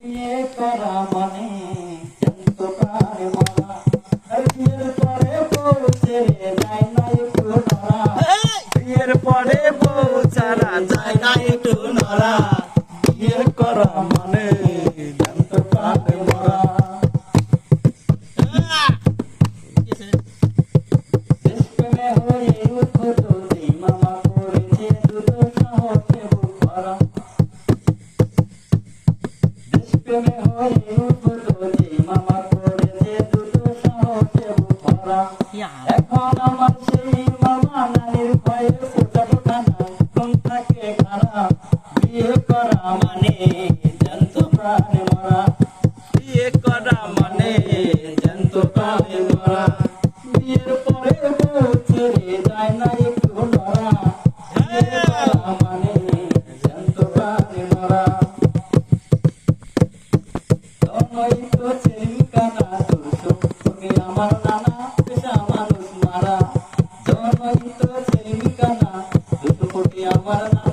বিয়ে করা মানে জ্যান্ত প্রাণে মরা। আর বিয়ের পরে বউ ছেড়ে যায় না একটু নড়া। বিয়ের পরে বউ ছাড়া যায় না একটু নড়া। বিয়ে করা মানে জ্যান্ত প্রাণে মরা। দেশপ্রেমে হয়ে উদ্ভূত যেই মামা করেছে দ্রুত সাহসে বুক ভরা। দেশপ্রেমে হয়ে উদ্ভূত যেই মামা করেছে দ্রুত সাহসে বুক ভরা। এখন আমার সেই মামা নানির ভয়ে পোশাকখানা কোন থাকে খানা। বিয়ে করা মানে জ্যান্ত প্রাণে মরা। বিয়ে করা মানে জ্যান্ত প্রাণে মরা। বিয়ের পরে বউ ছেড়ে যায় না একটু নড়া। বিয়ে করা মানে জ্যান্ত প্রাণে মরা। জন্মই তো ছেলেকানা তোর চোখে আমার নানা পেশা মানুষ মারা। জন্মই তো ছেলেকানা তোর চোখে আমার নানা